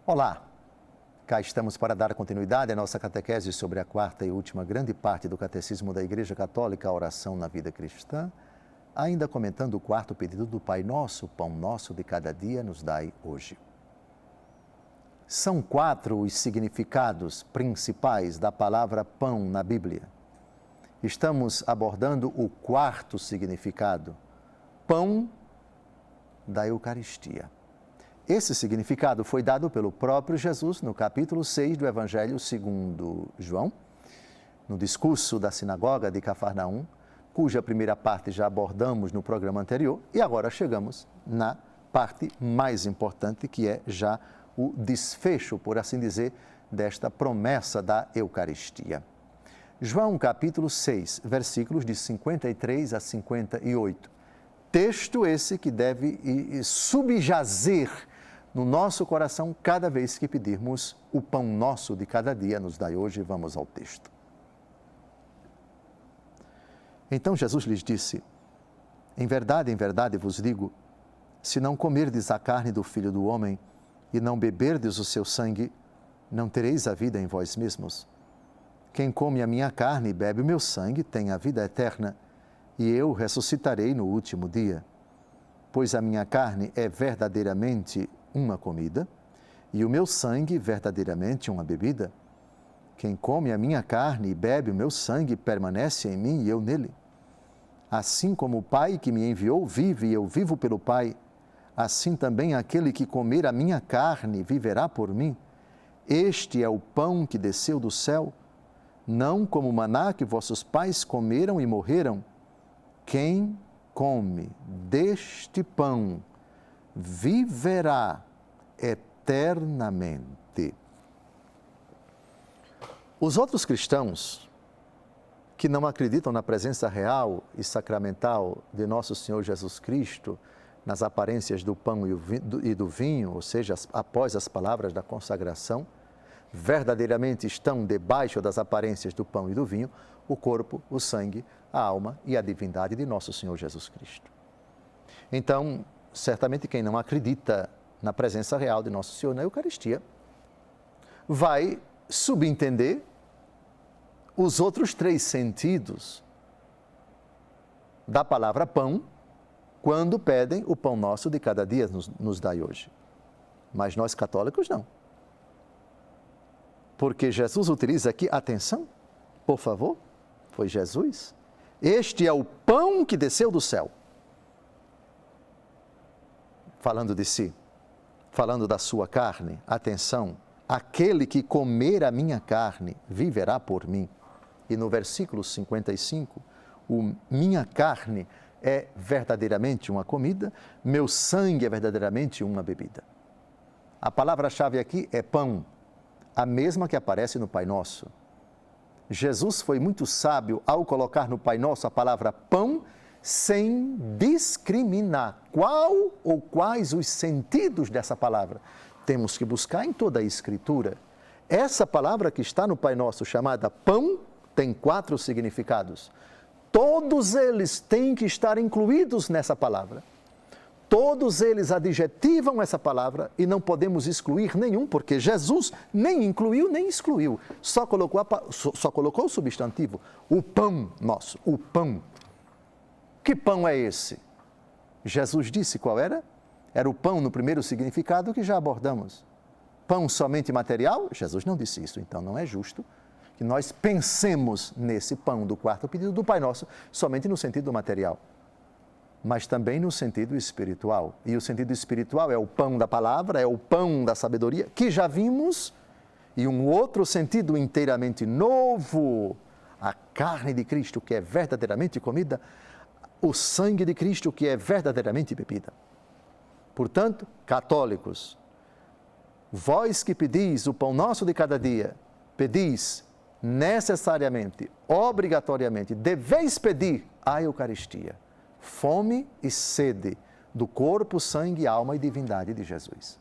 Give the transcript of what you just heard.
Olá, cá estamos para dar continuidade à nossa catequese sobre a quarta e última grande parte do Catecismo da Igreja Católica, a oração na vida cristã, ainda comentando o quarto pedido do Pai Nosso, pão nosso de cada dia nos dai hoje. São 4 os significados principais da palavra pão na Bíblia. Estamos abordando o quarto significado, pão da Eucaristia. Esse significado foi dado pelo próprio Jesus no capítulo 6 do Evangelho segundo João, no discurso da sinagoga de Cafarnaum, cuja primeira parte já abordamos no programa anterior, e agora chegamos na parte mais importante, que é já o desfecho, por assim dizer, desta promessa da Eucaristia. João capítulo 6, versículos de 53 a 58. Texto esse que deve subjazer no nosso coração cada vez que pedirmos o pão nosso de cada dia nos dai hoje. Vamos ao texto. Então Jesus lhes disse: em verdade vos digo, se não comerdes a carne do Filho do Homem e não beberdes o seu sangue, não tereis a vida em vós mesmos. Quem come a minha carne e bebe o meu sangue tem a vida eterna, e eu ressuscitarei no último dia. Pois a minha carne é verdadeiramente uma comida, e o meu sangue verdadeiramente uma bebida. Quem come a minha carne e bebe o meu sangue permanece em mim e eu nele. Assim como o Pai que me enviou vive e eu vivo pelo Pai, assim também aquele que comer a minha carne viverá por mim. Este é o pão que desceu do céu, não como o maná que vossos pais comeram e morreram. Quem come deste pão viverá eternamente. Os outros cristãos que não acreditam na presença real e sacramental de nosso Senhor Jesus Cristo, nas aparências do pão e do vinho, ou seja, após as palavras da consagração, verdadeiramente estão debaixo das aparências do pão e do vinho, o corpo, o sangue, a alma e a divindade de nosso Senhor Jesus Cristo. Então, certamente quem não acredita na presença real de nosso Senhor na Eucaristia vai subentender os outros 3 sentidos da palavra pão quando pedem o pão nosso de cada dia nos dai hoje. Mas nós católicos não. Porque Jesus utiliza aqui, atenção, por favor, foi Jesus. Este é o pão que desceu do céu. Falando de si, falando da sua carne, atenção, aquele que comer a minha carne viverá por mim. E no versículo 55, minha carne é verdadeiramente uma comida, meu sangue é verdadeiramente uma bebida. A palavra-chave aqui é pão, a mesma que aparece no Pai Nosso. Jesus foi muito sábio ao colocar no Pai Nosso a palavra pão, sem discriminar qual ou quais os sentidos dessa palavra. Temos que buscar em toda a Escritura. Essa palavra que está no Pai Nosso, chamada pão, tem 4 significados. Todos eles têm que estar incluídos nessa palavra. Todos eles adjetivam essa palavra e não podemos excluir nenhum, porque Jesus nem incluiu nem excluiu. Só colocou o substantivo, o pão nosso, o pão. Que pão é esse? Jesus disse qual era? Era o pão no primeiro significado que já abordamos. Pão somente material? Jesus não disse isso, então não é justo que nós pensemos nesse pão do quarto pedido do Pai Nosso somente no sentido material, mas também no sentido espiritual. E o sentido espiritual é o pão da palavra, é o pão da sabedoria, que já vimos, e um outro sentido inteiramente novo, a carne de Cristo, que é verdadeiramente comida, o sangue de Cristo, que é verdadeiramente bebida. Portanto, católicos, vós que pedis o pão nosso de cada dia, pedis necessariamente, obrigatoriamente, deveis pedir a Eucaristia, fome e sede do corpo, sangue, alma e divindade de Jesus.